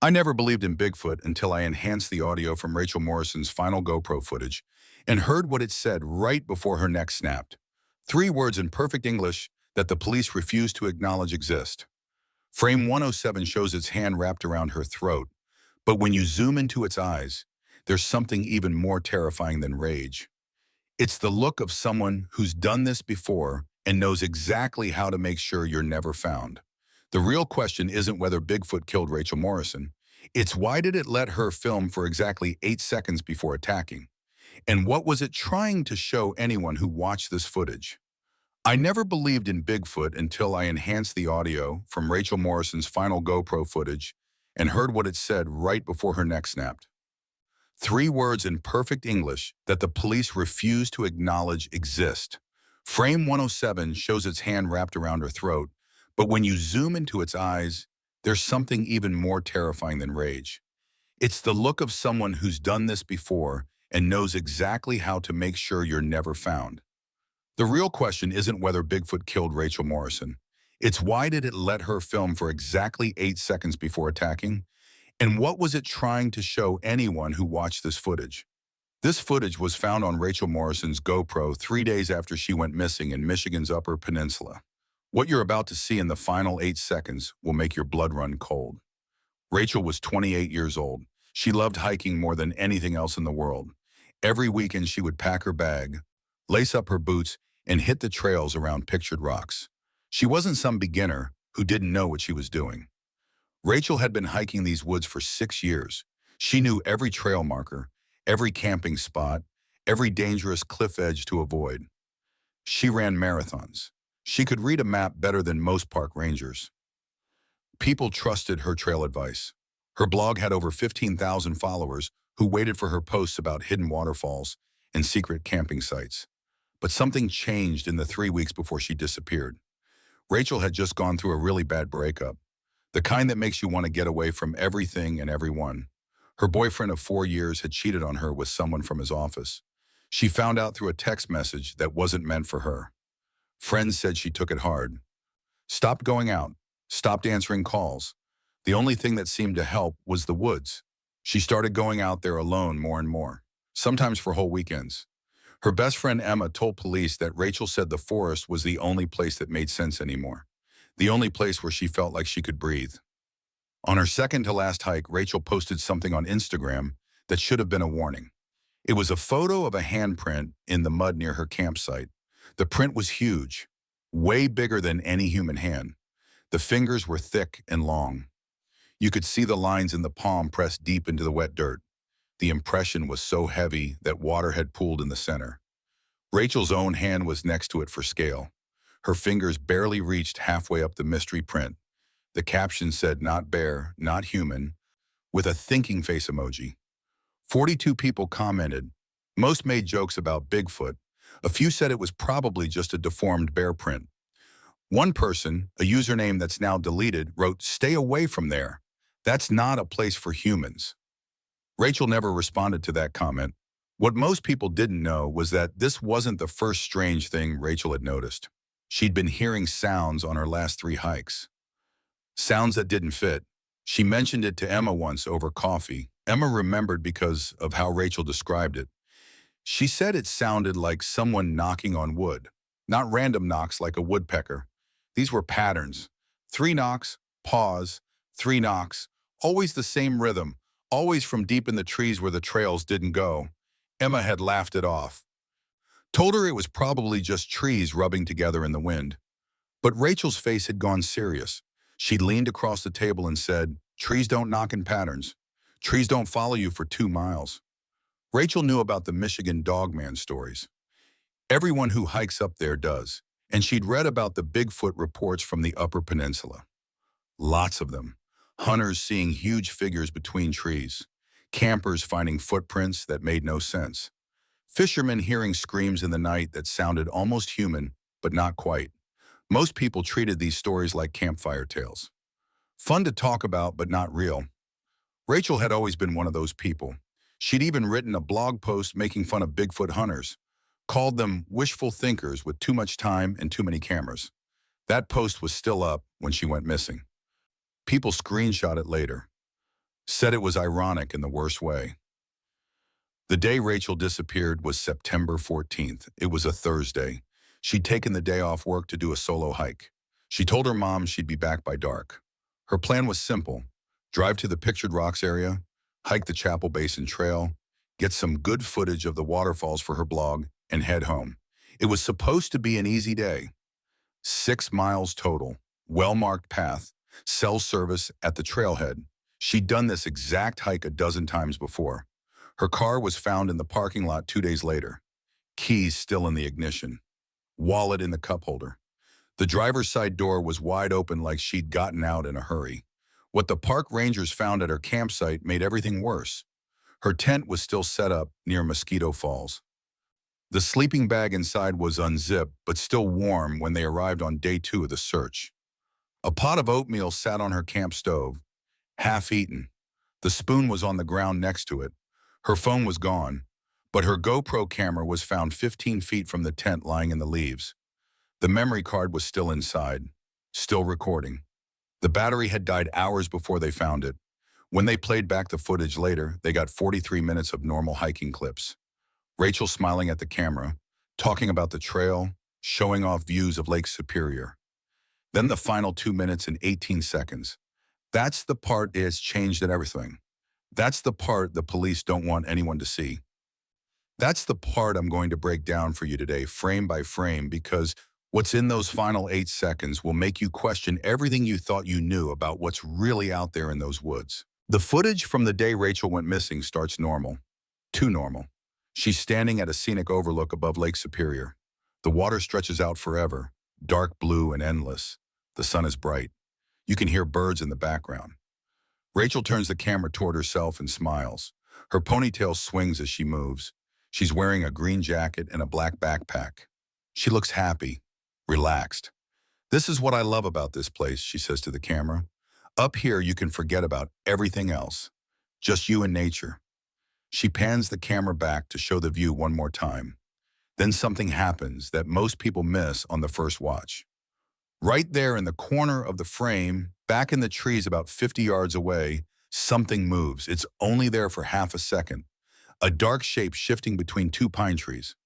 I never believed in Bigfoot until I enhanced the audio from Rachel Morrison's final GoPro footage and heard what it said right before her neck snapped. Three words in perfect English that the police refuse to acknowledge exist. Frame 107 shows its hand wrapped around her throat, but when you zoom into its eyes, there's something even more terrifying than rage. It's the look of someone who's done this before and knows exactly how to make sure you're never found. The real question isn't whether Bigfoot killed Rachel Morrison. It's why did it let her film for exactly 8 seconds before attacking? And what was it trying to show anyone who watched this footage? I never believed in Bigfoot until I enhanced the audio from Rachel Morrison's final GoPro footage and heard what it said right before her neck snapped. Three words in perfect English that the police refuse to acknowledge exist. Frame 107 shows its hand wrapped around her throat, but when you zoom into its eyes, there's something even more terrifying than rage. It's the look of someone who's done this before and knows exactly how to make sure you're never found. The real question isn't whether Bigfoot killed Rachel Morrison. It's why did it let her film for exactly 8 seconds before attacking? And what was it trying to show anyone who watched this footage? This footage was found on Rachel Morrison's GoPro 3 days after she went missing in Michigan's Upper Peninsula. What you're about to see in the final 8 seconds will make your blood run cold. Rachel was 28 years old. She loved hiking more than anything else in the world. Every weekend she would pack her bag, lace up her boots, and hit the trails around pictured rocks. She wasn't some beginner who didn't know what she was doing. Rachel had been hiking these woods for 6 years. She knew every trail marker, every camping spot, every dangerous cliff edge to avoid. She ran marathons. She could read a map better than most park rangers. People trusted her trail advice. Her blog had over 15,000 followers who waited for her posts about hidden waterfalls and secret camping sites. But something changed in the 3 weeks before she disappeared. Rachel had just gone through a really bad breakup, the kind that makes you want to get away from everything and everyone. Her boyfriend of 4 years had cheated on her with someone from his office. She found out through a text message that wasn't meant for her. Friends said she took it hard. Stopped going out, stopped answering calls. The only thing that seemed to help was the woods. She started going out there alone more and more, sometimes for whole weekends. Her best friend Emma told police that Rachel said the forest was the only place that made sense anymore, the only place where she felt like she could breathe. On her second to last hike, Rachel posted something on Instagram that should have been a warning. It was a photo of a handprint in the mud near her campsite. The print was huge, way bigger than any human hand. The fingers were thick and long. You could see the lines in the palm pressed deep into the wet dirt. The impression was so heavy that water had pooled in the center. Rachel's own hand was next to it for scale. Her fingers barely reached halfway up the mystery print. The caption said, "Not bear, not human," with a thinking face emoji. 42 people commented. Most made jokes about Bigfoot. A few said it was probably just a deformed bear print. One person, a username that's now deleted, wrote, "Stay away from there. That's not a place for humans." Rachel never responded to that comment. What most people didn't know was that this wasn't the first strange thing Rachel had noticed. She'd been hearing sounds on her last 3 hikes. Sounds that didn't fit. She mentioned it to Emma once over coffee. Emma remembered because of how Rachel described it. She said it sounded like someone knocking on wood, not random knocks like a woodpecker. These were patterns. 3 knocks, pause, 3 knocks, always the same rhythm, always from deep in the trees where the trails didn't go. Emma had laughed it off. Told her it was probably just trees rubbing together in the wind. But Rachel's face had gone serious. She leaned across the table and said, "Trees don't knock in patterns. Trees don't follow you for 2 miles." Rachel knew about the Michigan Dogman stories. Everyone who hikes up there does. And she'd read about the Bigfoot reports from the Upper Peninsula. Lots of them. Hunters seeing huge figures between trees. Campers finding footprints that made no sense. Fishermen hearing screams in the night that sounded almost human, but not quite. Most people treated these stories like campfire tales. Fun to talk about, but not real. Rachel had always been one of those people. She'd even written a blog post making fun of Bigfoot hunters, called them wishful thinkers with too much time and too many cameras. That post was still up when she went missing. People screenshot it later. Said it was ironic in the worst way. The day Rachel disappeared was September 14th. It was a Thursday. She'd taken the day off work to do a solo hike. She told her mom she'd be back by dark. Her plan was simple: drive to the Pictured Rocks area, hike the Chapel Basin Trail, get some good footage of the waterfalls for her blog, and head home. It was supposed to be an easy day. 6 miles total, well-marked path, cell service at the trailhead. She'd done this exact hike a dozen times before. Her car was found in the parking lot 2 days later. Keys still in the ignition. Wallet in the cup holder. The driver's side door was wide open like she'd gotten out in a hurry. What the park rangers found at her campsite made everything worse. Her tent was still set up near Mosquito Falls. The sleeping bag inside was unzipped but still warm when they arrived on day 2 of the search. A pot of oatmeal sat on her camp stove, half eaten. The spoon was on the ground next to it. Her phone was gone, but her GoPro camera was found 15 feet from the tent lying in the leaves. The memory card was still inside, still recording. The battery had died hours before they found it. When they played back the footage later, they got 43 minutes of normal hiking clips. Rachel smiling at the camera, talking about the trail, showing off views of Lake Superior. Then the final 2 minutes and 18 seconds. That's the part that has changed everything. That's the part the police don't want anyone to see. That's the part I'm going to break down for you today, frame by frame, because what's in those final 8 seconds will make you question everything you thought you knew about what's really out there in those woods. The footage from the day Rachel went missing starts normal. Too normal. She's standing at a scenic overlook above Lake Superior. The water stretches out forever, dark blue and endless. The sun is bright. You can hear birds in the background. Rachel turns the camera toward herself and smiles. Her ponytail swings as she moves. She's wearing a green jacket and a black backpack. She looks happy, relaxed. "This is what I love about this place," she says to the camera. "Up here you can forget about everything else. Just you and nature." She pans the camera back to show the view one more time. Then something happens that most people miss on the first watch. Right there in the corner of the frame, back in the trees about 50 yards away, something moves. It's only there for half a second. A dark shape shifting between 2 pine trees.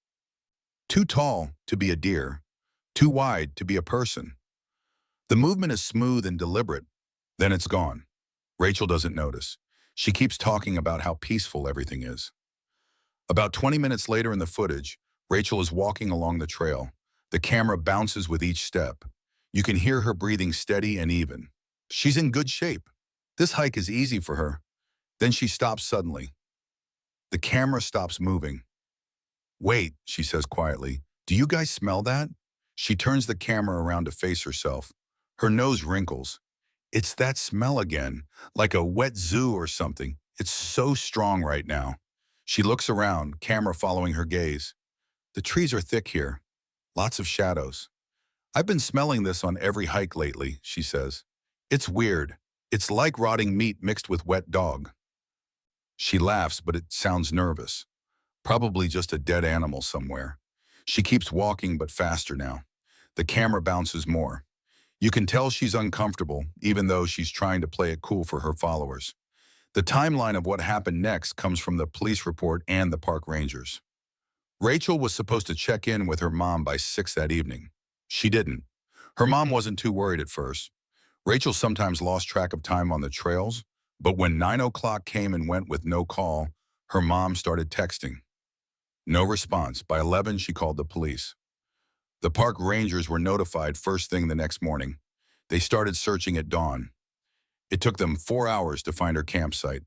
Too tall to be a deer, too wide to be a person. The movement is smooth and deliberate. Then it's gone. Rachel doesn't notice. She keeps talking about how peaceful everything is. About 20 minutes later in the footage, Rachel is walking along the trail. The camera bounces with each step. You can hear her breathing steady and even. She's in good shape. This hike is easy for her. Then she stops suddenly. The camera stops moving. "Wait," she says quietly. "Do you guys smell that?" She turns the camera around to face herself. Her nose wrinkles. It's that smell again, like a wet zoo or something. It's so strong right now. She looks around, camera following her gaze. The trees are thick here. Lots of shadows. "I've been smelling this on every hike lately," she says. "It's weird. It's like rotting meat mixed with wet dog." She laughs, but it sounds nervous. Probably just a dead animal somewhere. She keeps walking, but faster now. The camera bounces more. You can tell she's uncomfortable, even though she's trying to play it cool for her followers. The timeline of what happened next comes from the police report and the park rangers. Rachel was supposed to check in with her mom by 6 that evening. She didn't. Her mom wasn't too worried at first. Rachel sometimes lost track of time on the trails, but when 9 o'clock came and went with no call, her mom started texting. No response. By 11, she called the police. The park rangers were notified first thing the next morning. They started searching at dawn. It took them 4 hours to find her campsite.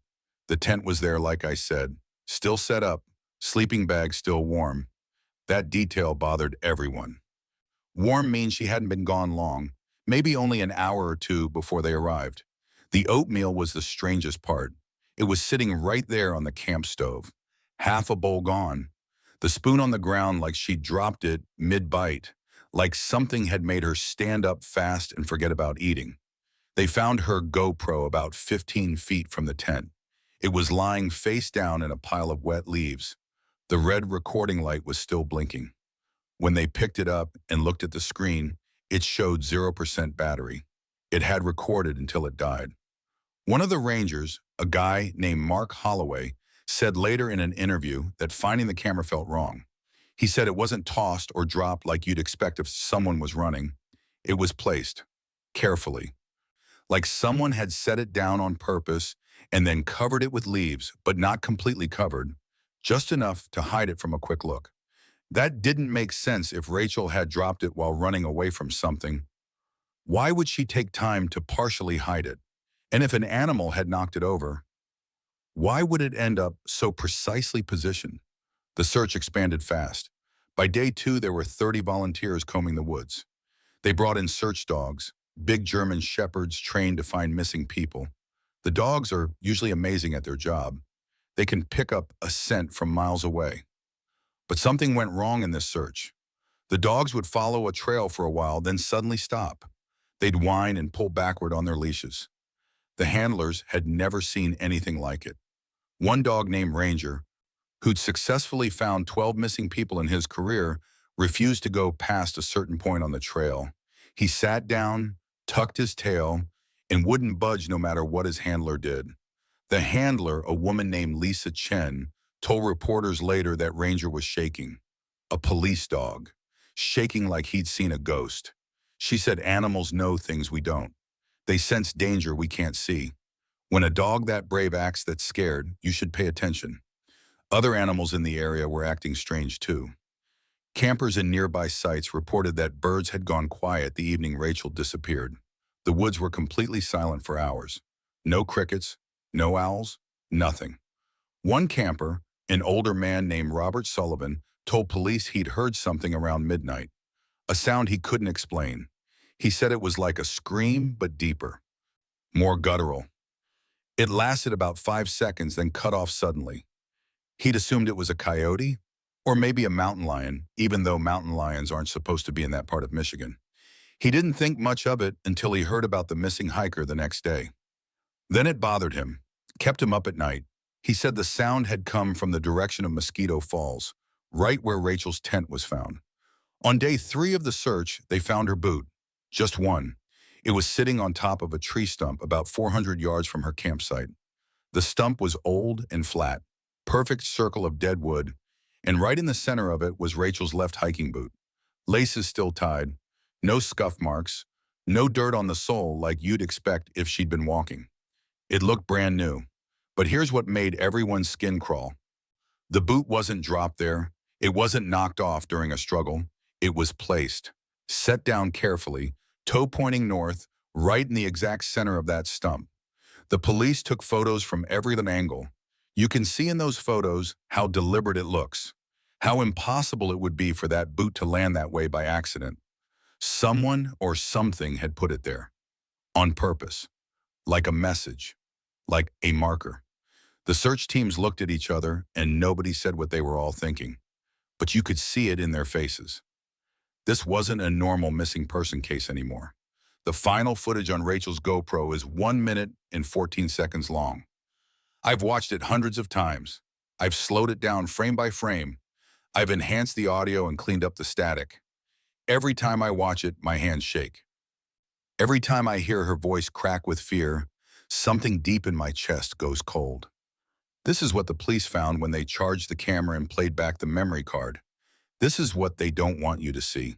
The tent was there, like I said, still set up, sleeping bag still warm. That detail bothered everyone. Warm means she hadn't been gone long, maybe only an hour or 2 before they arrived. The oatmeal was the strangest part. It was sitting right there on the camp stove, half a bowl gone. The spoon on the ground like she dropped it mid-bite, like something had made her stand up fast and forget about eating. They found her GoPro about 15 feet from the tent. It was lying face down in a pile of wet leaves. The red recording light was still blinking. When they picked it up and looked at the screen, it showed 0% battery. It had recorded until it died. One of the rangers, a guy named Mark Holloway, said later in an interview that finding the camera felt wrong. He said it wasn't tossed or dropped like you'd expect if someone was running. It was placed, carefully, like someone had set it down on purpose and then covered it with leaves, but not completely covered, just enough to hide it from a quick look. That didn't make sense if Rachel had dropped it while running away from something. Why would she take time to partially hide it? And if an animal had knocked it over, why would it end up so precisely positioned? The search expanded fast. By day 2, there were 30 volunteers combing the woods. They brought in search dogs, big German shepherds trained to find missing people. The dogs are usually amazing at their job. They can pick up a scent from miles away. But something went wrong in this search. The dogs would follow a trail for a while, then suddenly stop. They'd whine and pull backward on their leashes. The handlers had never seen anything like it. One dog named Ranger, who'd successfully found 12 missing people in his career, refused to go past a certain point on the trail. He sat down, tucked his tail, and wouldn't budge no matter what his handler did. The handler, a woman named Lisa Chen, told reporters later that Ranger was shaking. A police dog, shaking like he'd seen a ghost. She said animals know things we don't. They sense danger we can't see. When a dog that brave acts that scared, you should pay attention. Other animals in the area were acting strange too. Campers in nearby sites reported that birds had gone quiet the evening Rachel disappeared. The woods were completely silent for hours. No crickets, no owls, nothing. One camper, an older man named Robert Sullivan, told police he'd heard something around midnight, a sound he couldn't explain. He said it was like a scream, but deeper, more guttural. It lasted about 5 seconds, then cut off suddenly. He'd assumed it was a coyote, or maybe a mountain lion, even though mountain lions aren't supposed to be in that part of Michigan. He didn't think much of it until he heard about the missing hiker the next day. Then it bothered him, kept him up at night. He said the sound had come from the direction of Mosquito Falls, right where Rachel's tent was found. On day 3 of the search, they found her boot. Just one. It was sitting on top of a tree stump about 400 yards from her campsite. The stump was old and flat, perfect circle of dead wood, and right in the center of it was Rachel's left hiking boot. Laces still tied, no scuff marks, no dirt on the sole like you'd expect if she'd been walking. It looked brand new. But here's what made everyone's skin crawl. The boot wasn't dropped there. It wasn't knocked off during a struggle. It was placed, set down carefully, toe pointing north, right in the exact center of that stump. The police took photos from every angle. You can see in those photos how deliberate it looks, how impossible it would be for that boot to land that way by accident. Someone or something had put it there, on purpose, like a message, like a marker. The search teams looked at each other and nobody said what they were all thinking, but you could see it in their faces. This wasn't a normal missing person case anymore. The final footage on Rachel's GoPro is 1 minute and 14 seconds long. I've watched it hundreds of times. I've slowed it down frame by frame. I've enhanced the audio and cleaned up the static. Every time I watch it, my hands shake. Every time I hear her voice crack with fear, something deep in my chest goes cold. This is what the police found when they charged the camera and played back the memory card. This is what they don't want you to see.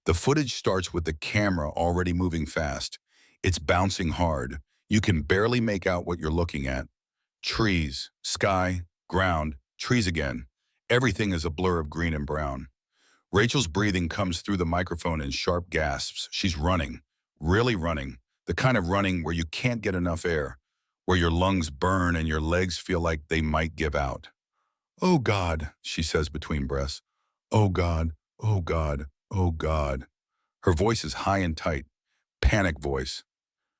The footage starts with the camera already moving fast. It's bouncing hard. You can barely make out what you're looking at. Trees, sky, ground, trees again. Everything is a blur of green and brown. Rachel's breathing comes through the microphone in sharp gasps. She's running, really running, the kind of running where you can't get enough air, where your lungs burn and your legs feel like they might give out. "Oh God," she says between breaths. "Oh God, oh God, oh God." Her voice is high and tight, panic voice.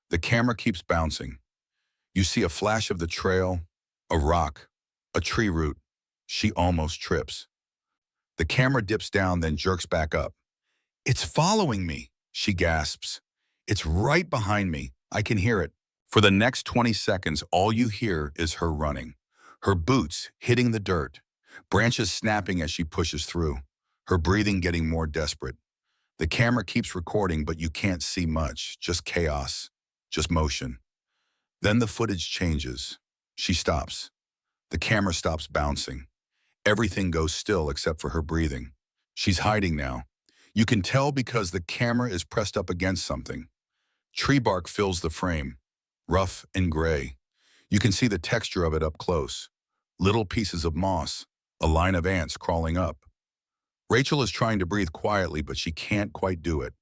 The camera keeps bouncing. You see a flash of the trail, a rock, a tree root. She almost trips. The camera dips down, then jerks back up. "It's following me," she gasps. "It's right behind me. I can hear it." For the next 20 seconds, all you hear is her running. Her boots hitting the dirt, branches snapping as she pushes through, her breathing getting more desperate. The camera keeps recording, but you can't see much, just chaos, just motion. Then the footage changes. She stops. The camera stops bouncing. Everything goes still except for her breathing. She's hiding now. You can tell because the camera is pressed up against something. Tree bark fills the frame, rough and gray. You can see the texture of it up close. Little pieces of moss, a line of ants crawling up. Rachel is trying to breathe quietly, but she can't quite do it.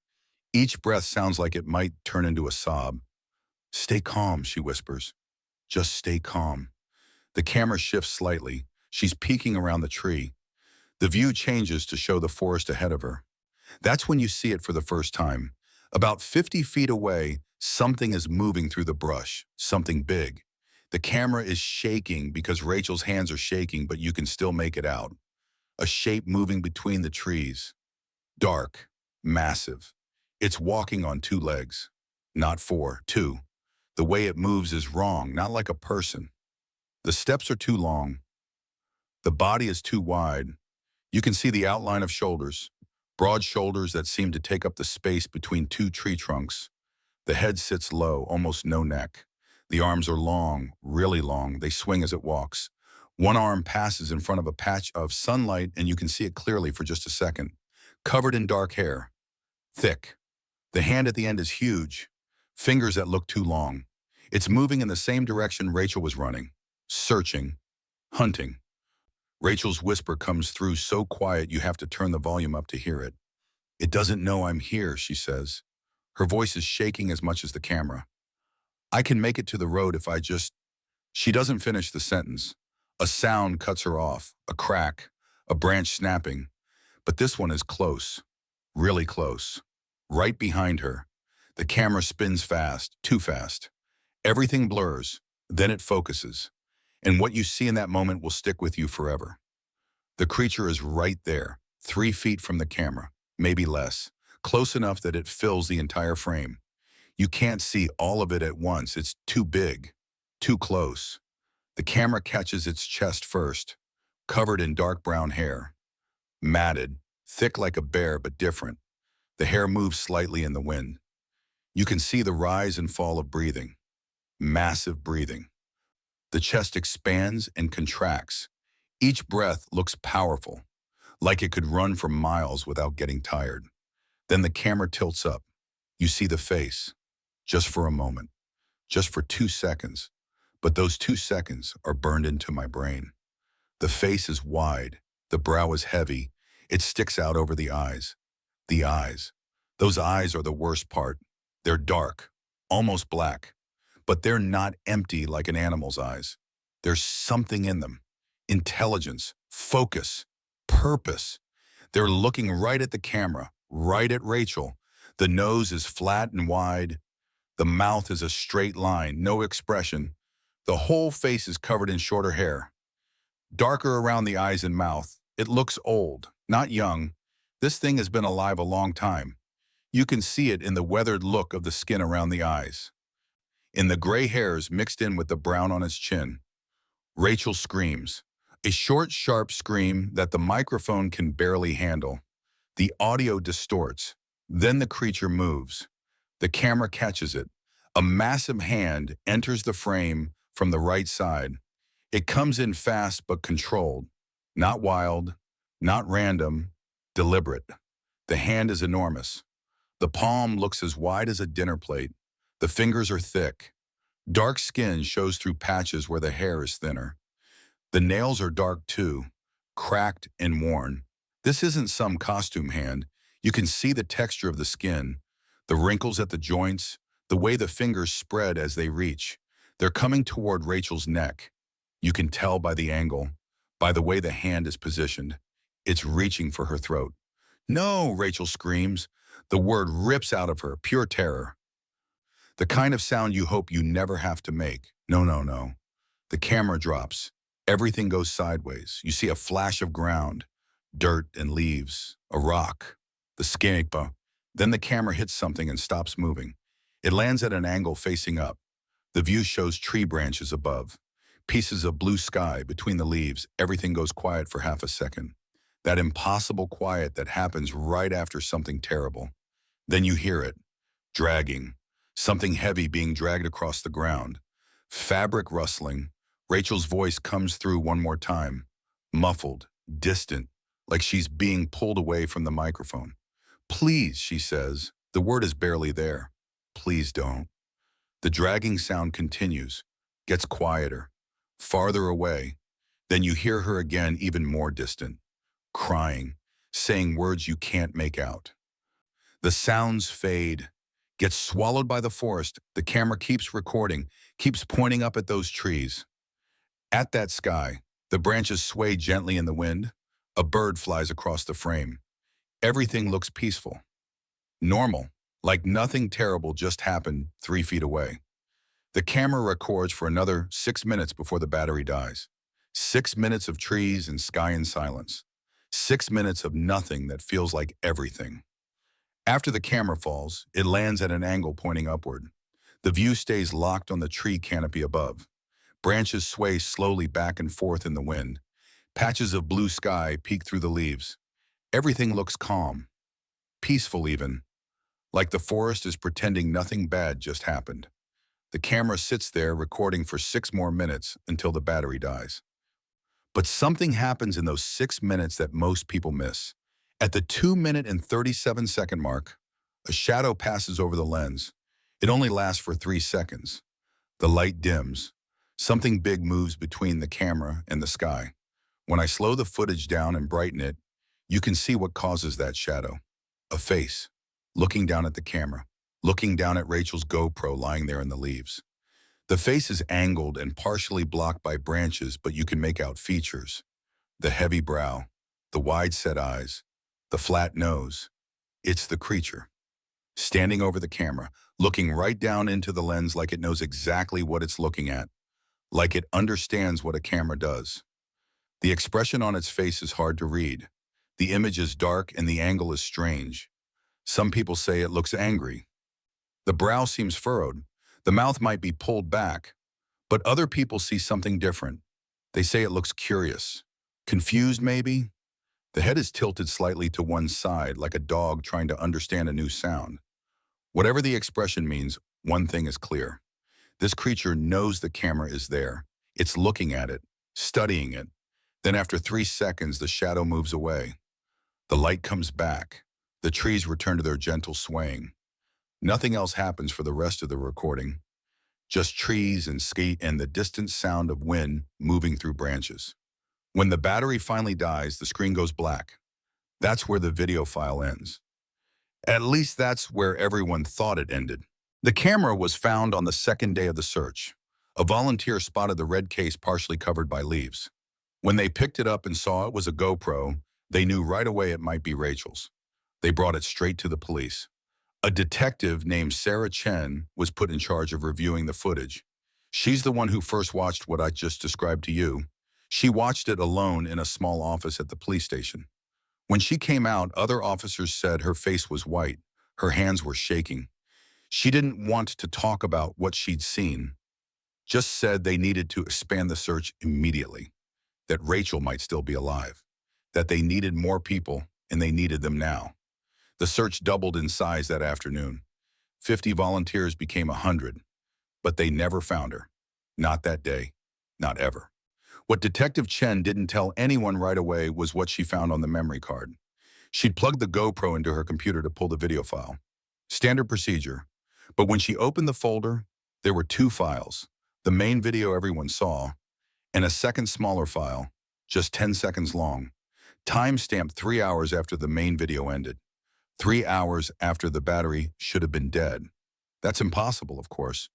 Each breath sounds like it might turn into a sob. "Stay calm," she whispers. "Just stay calm." The camera shifts slightly. She's peeking around the tree. The view changes to show the forest ahead of her. That's when you see it for the first time. About 50 feet away, something is moving through the brush, something big. The camera is shaking because Rachel's hands are shaking, but you can still make it out. A shape moving between the trees. Dark, massive. It's walking on two legs. Not four, two. The way it moves is wrong, not like a person. The steps are too long. The body is too wide. You can see the outline of shoulders, broad shoulders that seem to take up the space between two tree trunks. The head sits low, almost no neck. The arms are long, really long. They swing as it walks. One arm passes in front of a patch of sunlight, and you can see it clearly for just a second. Covered in dark hair. Thick. The hand at the end is huge. Fingers that look too long. It's moving in the same direction Rachel was running. Searching. Hunting. Rachel's whisper comes through so quiet you have to turn the volume up to hear it. "It doesn't know I'm here," she says. Her voice is shaking as much as the camera. "I can make it to the road if I just—" She doesn't finish the sentence. A sound cuts her off, a crack, a branch snapping. But this one is close, really close. Right behind her. The camera spins fast, too fast. Everything blurs, then it focuses. And what you see in that moment will stick with you forever. The creature is right there, 3 feet from the camera, maybe less, close enough that it fills the entire frame. You can't see all of it at once. It's too big, too close. The camera catches its chest first, covered in dark brown hair. Matted, thick like a bear, but different. The hair moves slightly in the wind. You can see the rise and fall of breathing. Massive breathing. The chest expands and contracts. Each breath looks powerful, like it could run for miles without getting tired. Then the camera tilts up. You see the face, just for a moment, just for 2 seconds. But those 2 seconds are burned into my brain. The face is wide, the brow is heavy, it sticks out over the eyes. The eyes. Those eyes are the worst part. They're dark, almost black. But they're not empty like an animal's eyes. There's something in them. Intelligence, focus, purpose. They're looking right at the camera, right at Rachel. The nose is flat and wide. The mouth is a straight line, no expression. The whole face is covered in shorter hair. Darker around the eyes and mouth. It looks old, not young. This thing has been alive a long time. You can see it in the weathered look of the skin around the eyes. In the gray hairs mixed in with the brown on its chin. Rachel screams. A short, sharp scream that the microphone can barely handle. The audio distorts. Then the creature moves. The camera catches it. A massive hand enters the frame from the right side. It comes in fast but controlled. Not wild, not random, deliberate. The hand is enormous. The palm looks as wide as a dinner plate. The fingers are thick. Dark skin shows through patches where the hair is thinner. The nails are dark too, cracked and worn. This isn't some costume hand. You can see the texture of the skin, the wrinkles at the joints, the way the fingers spread as they reach. They're coming toward Rachel's neck. You can tell by the angle, by the way the hand is positioned. It's reaching for her throat. "No!" Rachel screams. The word rips out of her, pure terror. The kind of sound you hope you never have to make. No, no, no. The camera drops. Everything goes sideways. You see a flash of ground, dirt and leaves, a rock, the skin. Then the camera hits something and stops moving. It lands at an angle facing up. The view shows tree branches above, pieces of blue sky between the leaves. Everything goes quiet for half a second. That impossible quiet that happens right after something terrible. Then you hear it, dragging. Something heavy being dragged across the ground. Fabric rustling. Rachel's voice comes through one more time, muffled, distant, like she's being pulled away from the microphone. Please, she says. The word is barely there. Please don't. The dragging sound continues, gets quieter, farther away. Then you hear her again, even more distant, crying, saying words you can't make out. The sounds fade, gets swallowed by the forest. The camera keeps recording, keeps pointing up at those trees. At that sky, the branches sway gently in the wind. A bird flies across the frame. Everything looks peaceful, normal, like nothing terrible just happened 3 feet away. The camera records for another 6 minutes before the battery dies. 6 minutes of trees and sky and silence. 6 minutes of nothing that feels like everything. After the camera falls, it lands at an angle pointing upward. The view stays locked on the tree canopy above. Branches sway slowly back and forth in the wind. Patches of blue sky peek through the leaves. Everything looks calm, peaceful even, like the forest is pretending nothing bad just happened. The camera sits there recording for 6 more minutes until the battery dies. But something happens in those 6 minutes that most people miss. At the 2 minute and 37-second mark, a shadow passes over the lens. It only lasts for 3 seconds. The light dims. Something big moves between the camera and the sky. When I slow the footage down and brighten it, you can see what causes that shadow. A face, looking down at the camera, looking down at Rachel's GoPro lying there in the leaves. The face is angled and partially blocked by branches, but you can make out features. The heavy brow, the wide-set eyes, the flat nose. It's the creature. Standing over the camera, looking right down into the lens like it knows exactly what it's looking at, like it understands what a camera does. The expression on its face is hard to read. The image is dark and the angle is strange. Some people say it looks angry. The brow seems furrowed. The mouth might be pulled back. But other people see something different. They say it looks curious. Confused, maybe? The head is tilted slightly to one side, like a dog trying to understand a new sound. Whatever the expression means, one thing is clear. This creature knows the camera is there. It's looking at it, studying it. Then after 3 seconds, the shadow moves away. The light comes back. The trees return to their gentle swaying. Nothing else happens for the rest of the recording. Just trees and skeet and the distant sound of wind moving through branches. When the battery finally dies, the screen goes black. That's where the video file ends. At least that's where everyone thought it ended. The camera was found on the second day of the search. A volunteer spotted the red case partially covered by leaves. When they picked it up and saw it was a GoPro, they knew right away it might be Rachel's. They brought it straight to the police. A detective named Sarah Chen was put in charge of reviewing the footage. She's the one who first watched what I just described to you. She watched it alone in a small office at the police station. When she came out, other officers said her face was white. Her hands were shaking. She didn't want to talk about what she'd seen, just said they needed to expand the search immediately, that Rachel might still be alive, that they needed more people and they needed them now. The search doubled in size that afternoon. 50 volunteers became 100, but they never found her. Not that day, not ever. What Detective Chen didn't tell anyone right away was what she found on the memory card. She'd plugged the GoPro into her computer to pull the video file. Standard procedure. But when she opened the folder, there were 2 files, the main video everyone saw, and a second smaller file, just 10 seconds long, time-stamped 3 hours after the main video ended. 3 hours after the battery should have been dead. That's impossible, of course.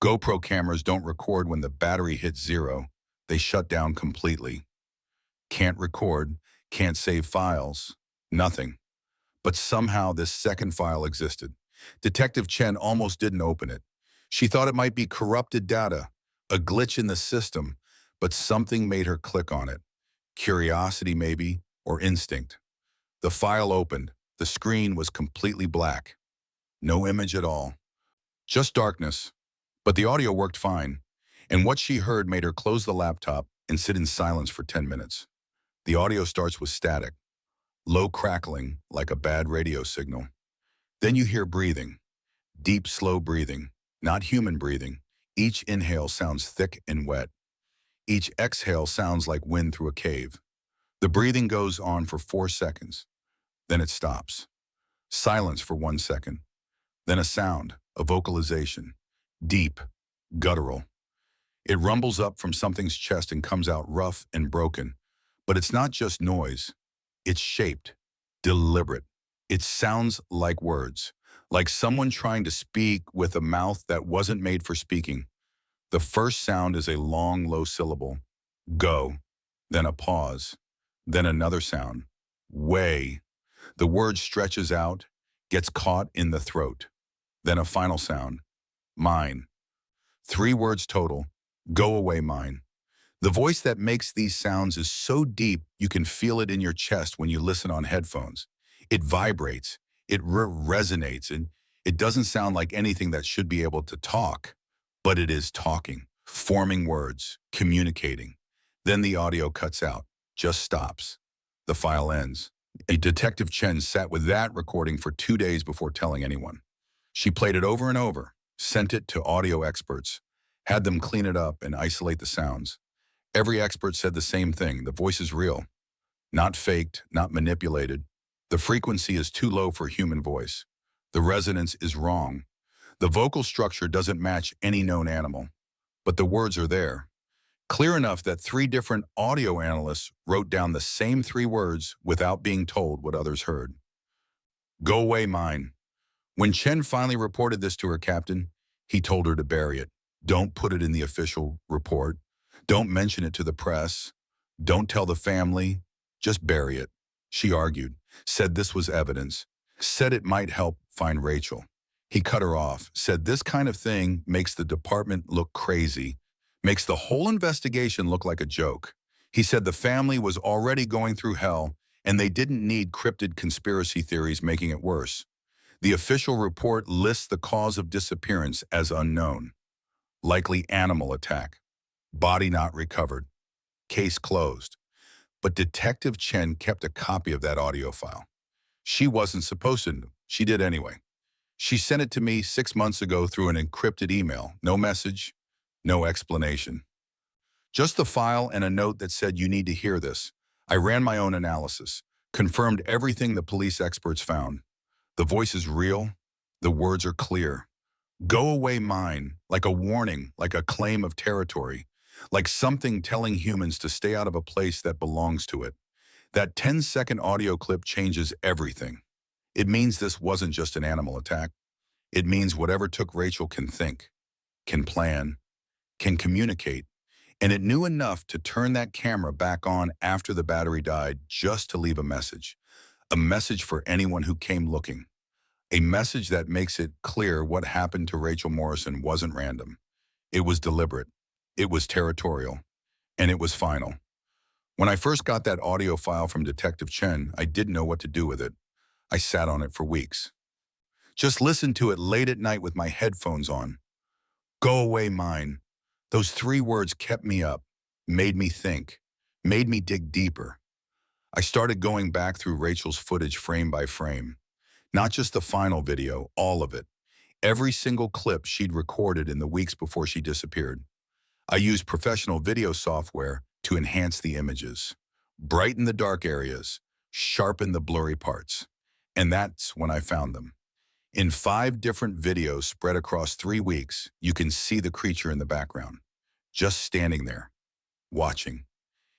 GoPro cameras don't record when the battery hits 0. They shut down completely. Can't record, can't save files, nothing. But somehow this second file existed. Detective Chen almost didn't open it. She thought it might be corrupted data, a glitch in the system, but something made her click on it. Curiosity maybe, or instinct. The file opened. The screen was completely black. No image at all. Just darkness. But the audio worked fine, and what she heard made her close the laptop and sit in silence for 10 minutes. The audio starts with static, low crackling like a bad radio signal. Then you hear breathing, deep, slow breathing, not human breathing, Each inhale sounds thick and wet. Each exhale sounds like wind through a cave. The breathing goes on for 4 seconds. Then it stops. Silence for 1 second. Then a sound, a vocalization. Deep, guttural. It rumbles up from something's chest and comes out rough and broken. But it's not just noise. It's shaped, deliberate. It sounds like words, like someone trying to speak with a mouth that wasn't made for speaking. The first sound is a long, low syllable. Go. Then a pause. Then another sound. Way. The word stretches out, gets caught in the throat. Then a final sound. Mine. 3 words total. Go away, mine. The voice that makes these sounds is so deep you can feel it in your chest when you listen on headphones. It vibrates, it resonates, and it doesn't sound like anything that should be able to talk, but it is talking, forming words, communicating. Then the audio cuts out, just stops. The file ends. Detective Chen sat with that recording for 2 days before telling anyone. She played it over and over, sent it to audio experts, had them clean it up and isolate the sounds. Every expert said the same thing. The voice is real, not faked, not manipulated. The frequency is too low for human voice. The resonance is wrong. The vocal structure doesn't match any known animal, but the words are there. Clear enough that 3 different audio analysts wrote down the same 3 words without being told what others heard. Go away, mine. When Chen finally reported this to her captain, he told her to bury it. Don't put it in the official report. Don't mention it to the press. Don't tell the family. Just bury it. She argued, said this was evidence, said it might help find Rachel. He cut her off, said this kind of thing makes the department look crazy, makes the whole investigation look like a joke. He said the family was already going through hell and they didn't need cryptid conspiracy theories making it worse. The official report lists the cause of disappearance as unknown. Likely animal attack. Body not recovered. Case closed. But Detective Chen kept a copy of that audio file. She wasn't supposed to. She did anyway. She sent it to me 6 months ago through an encrypted email. No message, no explanation. Just the file and a note that said you need to hear this. I ran my own analysis, confirmed everything the police experts found. The voice is real. The words are clear. Go away, mine, like a warning, like a claim of territory, like something telling humans to stay out of a place that belongs to it. That 10-second audio clip changes everything. It means this wasn't just an animal attack. It means whatever took Rachel can think, can plan, can communicate, and it knew enough to turn that camera back on after the battery died just to leave a message for anyone who came looking. A message that makes it clear what happened to Rachel Morrison wasn't random. It was deliberate, it was territorial, and it was final. When I first got that audio file from Detective Chen, I didn't know what to do with it. I sat on it for weeks. Just listened to it late at night with my headphones on. Go away, mine. Those 3 words kept me up, made me think, made me dig deeper. I started going back through Rachel's footage frame by frame. Not just the final video, all of it. Every single clip she'd recorded in the weeks before she disappeared. I used professional video software to enhance the images, brighten the dark areas, sharpen the blurry parts. And that's when I found them. In 5 different videos spread across 3 weeks, you can see the creature in the background, just standing there, watching.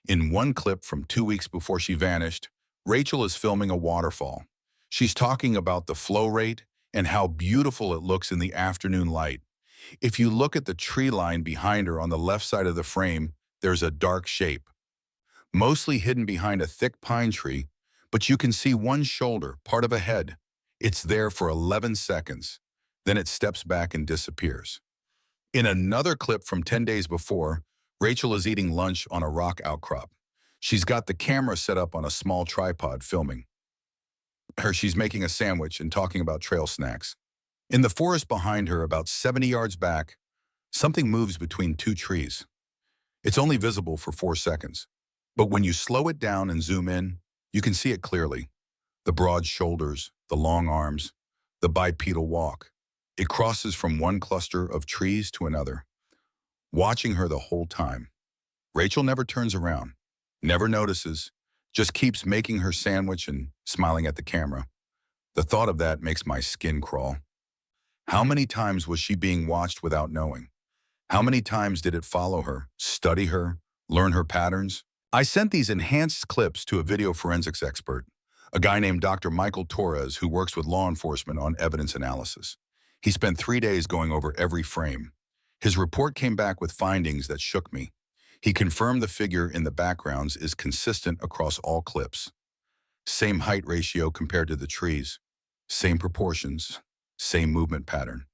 In one clip from 2 weeks before she vanished, Rachel is filming a waterfall. She's talking about the flow rate and how beautiful it looks in the afternoon light. If you look at the tree line behind her on the left side of the frame, there's a dark shape, mostly hidden behind a thick pine tree, but you can see one shoulder, part of a head. It's there for 11 seconds. Then it steps back and disappears. In another clip from 10 days before, Rachel is eating lunch on a rock outcrop. She's got the camera set up on a small tripod filming. She's making a sandwich and talking about trail snacks. In the forest behind her, about 70 yards back, something moves between 2 trees. It's only visible for 4 seconds. But when you slow it down and zoom in, you can see it clearly. The broad shoulders, the long arms, the bipedal walk. It crosses from one cluster of trees to another. watching her the whole time. Rachel never turns around, never notices, just keeps making her sandwich and smiling at the camera. The thought of that makes my skin crawl. How many times was she being watched without knowing? How many times did it follow her, study her, learn her patterns? I sent these enhanced clips to a video forensics expert, a guy named Dr. Michael Torres who works with law enforcement on evidence analysis. He spent 3 days going over every frame. His report came back with findings that shook me. He confirmed the figure in the backgrounds is consistent across all clips. Same height ratio compared to the trees, same proportions, same movement pattern.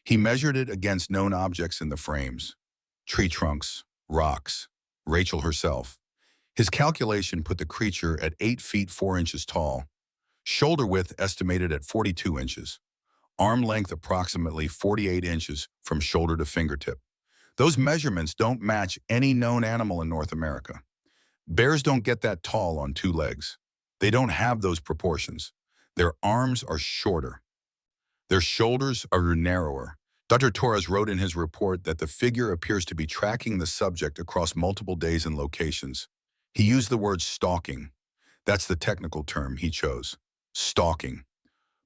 He measured it against known objects in the frames, tree trunks, rocks, Rachel herself. His calculation put the creature at 8 feet 4 inches tall, shoulder width estimated at 42 inches, arm length approximately 48 inches from shoulder to fingertip. Those measurements don't match any known animal in North America. Bears don't get that tall on 2 legs. They don't have those proportions. Their arms are shorter. Their shoulders are narrower. Dr. Torres wrote in his report that the figure appears to be tracking the subject across multiple days and locations. He used the word stalking. That's the technical term he chose, stalking.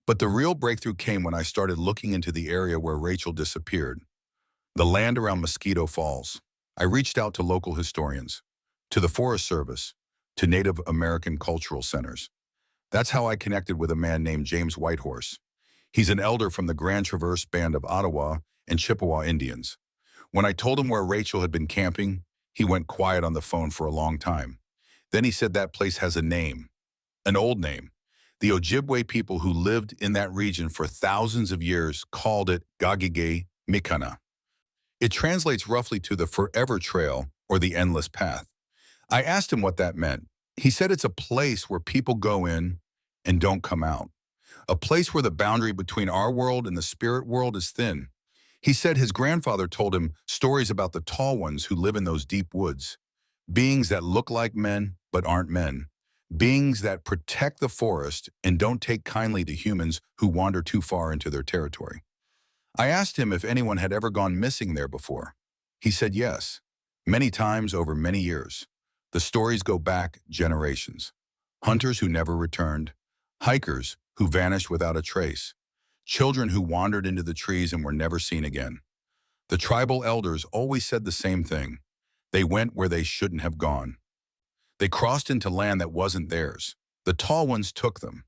But the real breakthrough came when I started looking into the area where Rachel disappeared, the land around Mosquito Falls. I reached out to local historians, to the Forest Service, to Native American cultural centers. That's how I connected with a man named James Whitehorse. He's an elder from the Grand Traverse Band of Ottawa and Chippewa Indians. When I told him where Rachel had been camping, he went quiet on the phone for a long time. Then he said that place has a name, an old name. The Ojibwe people who lived in that region for thousands of years called it Gagige Mikana. It translates roughly to the Forever Trail or the Endless Path. I asked him what that meant. He said it's a place where people go in and don't come out. A place where the boundary between our world and the spirit world is thin. He said his grandfather told him stories about the tall ones who live in those deep woods. Beings that look like men but aren't men. Beings that protect the forest and don't take kindly to humans who wander too far into their territory. I asked him if anyone had ever gone missing there before. He said yes, many times over many years. The stories go back generations. Hunters who never returned, hikers who vanished without a trace, children who wandered into the trees and were never seen again. The tribal elders always said the same thing. They went where they shouldn't have gone. They crossed into land that wasn't theirs. The tall ones took them.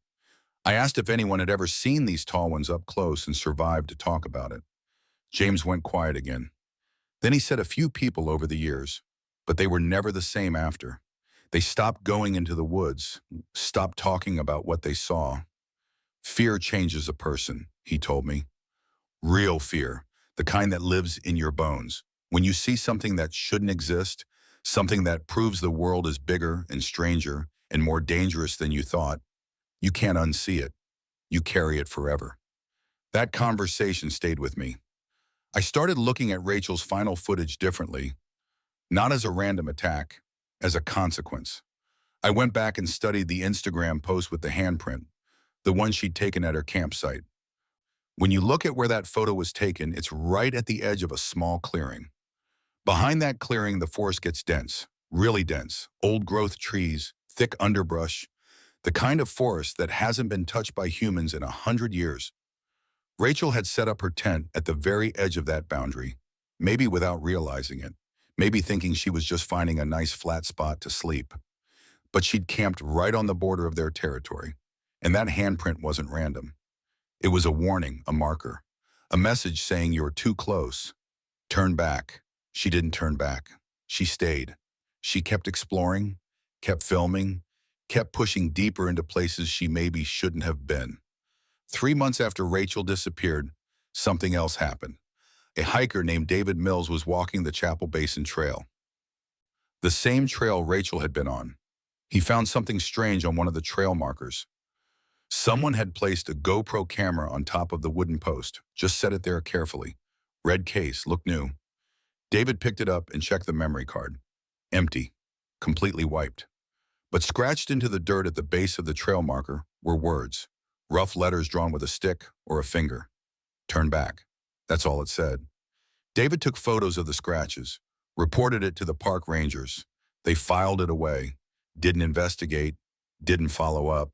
I asked if anyone had ever seen these tall ones up close and survived to talk about it. James went quiet again. Then he said a few people over the years, but they were never the same after. They stopped going into the woods, stopped talking about what they saw. Fear changes a person, he told me. Real fear, the kind that lives in your bones. When you see something that shouldn't exist, something that proves the world is bigger and stranger and more dangerous than you thought, you can't unsee it. You carry it forever. That conversation stayed with me. I started looking at Rachel's final footage differently, not as a random attack, as a consequence. I went back and studied the Instagram post with the handprint, the one she'd taken at her campsite. When you look at where that photo was taken, it's right at the edge of a small clearing. Behind that clearing, the forest gets dense, really dense, old-growth trees, thick underbrush, the kind of forest that hasn't been touched by humans in 100 years. Rachel had set up her tent at the very edge of that boundary, maybe without realizing it, maybe thinking she was just finding a nice flat spot to sleep. But she'd camped right on the border of their territory, and that handprint wasn't random. It was a warning, a marker, a message saying you're too close. Turn back. She didn't turn back. She stayed. She kept exploring, kept filming, kept pushing deeper into places she maybe shouldn't have been. 3 months after Rachel disappeared, something else happened. A hiker named David Mills was walking the Chapel Basin Trail, the same trail Rachel had been on. He found something strange on one of the trail markers. Someone had placed a GoPro camera on top of the wooden post, just set it there carefully. Red case, looked new. David picked it up and checked the memory card. Empty, completely wiped. But scratched into the dirt at the base of the trail marker were words, rough letters drawn with a stick or a finger. Turn back. That's all it said. David took photos of the scratches, reported it to the park rangers. They filed it away, didn't investigate, didn't follow up.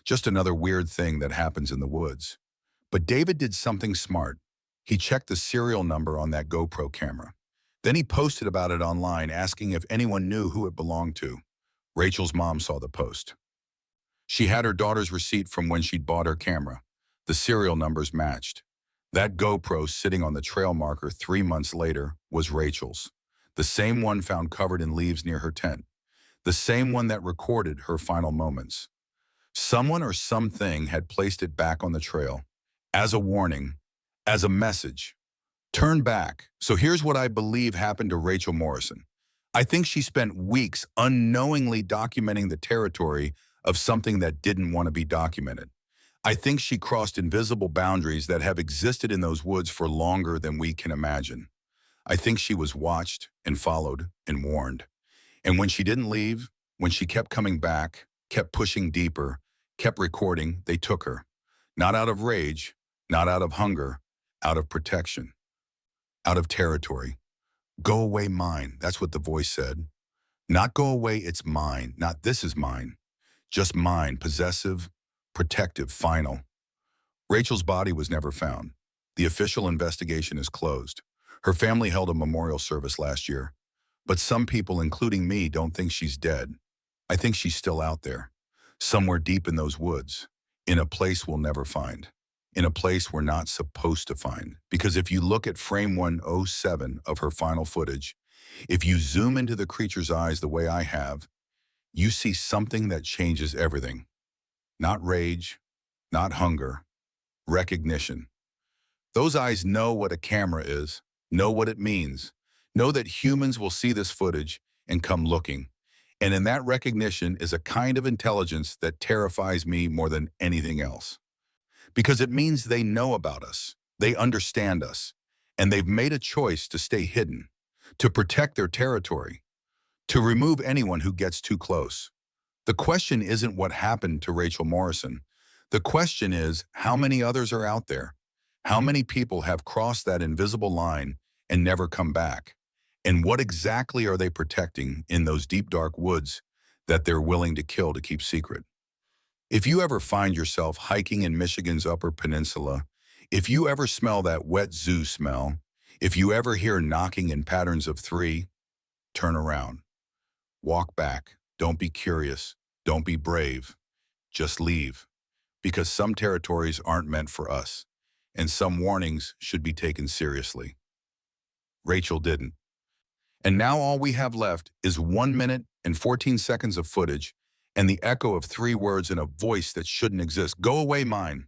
Just another weird thing that happens in the woods. But David did something smart. He checked the serial number on that GoPro camera. Then he posted about it online, asking if anyone knew who it belonged to. Rachel's mom saw the post. She had her daughter's receipt from when she'd bought her camera. The serial numbers matched. That GoPro sitting on the trail marker 3 months later was Rachel's. The same one found covered in leaves near her tent. The same one that recorded her final moments. Someone or something had placed it back on the trail. As a warning, as a message. Turn back. So here's what I believe happened to Rachel Morrison. I think she spent weeks unknowingly documenting the territory of something that didn't want to be documented. I think she crossed invisible boundaries that have existed in those woods for longer than we can imagine. I think she was watched and followed and warned. And when she didn't leave, when she kept coming back, kept pushing deeper, kept recording, they took her. Not out of rage, not out of hunger, out of protection, out of territory. Go away, mine. That's what the voice said. Not go away, it's mine. Not this is mine. Just mine, possessive, protective, final. Rachel's body was never found. The official investigation is closed. Her family held a memorial service last year. But some people, including me, don't think she's dead. I think she's still out there, somewhere deep in those woods, in a place we'll never find, in a place we're not supposed to find. Because if you look at frame 107 of her final footage, if you zoom into the creature's eyes the way I have, you see something that changes everything. Not rage, not hunger, recognition. Those eyes know what a camera is, know what it means, know that humans will see this footage and come looking. And in that recognition is a kind of intelligence that terrifies me more than anything else. Because it means they know about us, they understand us, and they've made a choice to stay hidden, to protect their territory, to remove anyone who gets too close. The question isn't what happened to Rachel Morrison. The question is, how many others are out there? How many people have crossed that invisible line and never come back? And what exactly are they protecting in those deep, dark woods that they're willing to kill to keep secret? If you ever find yourself hiking in Michigan's Upper Peninsula, if you ever smell that wet zoo smell, if you ever hear knocking in patterns of 3, turn around. Walk back. Don't be curious. Don't be brave. Just leave. Because some territories aren't meant for us, and some warnings should be taken seriously. Rachel didn't. And now all we have left is 1 minute and 14 seconds of footage and the echo of 3 words in a voice that shouldn't exist. Go away, mine.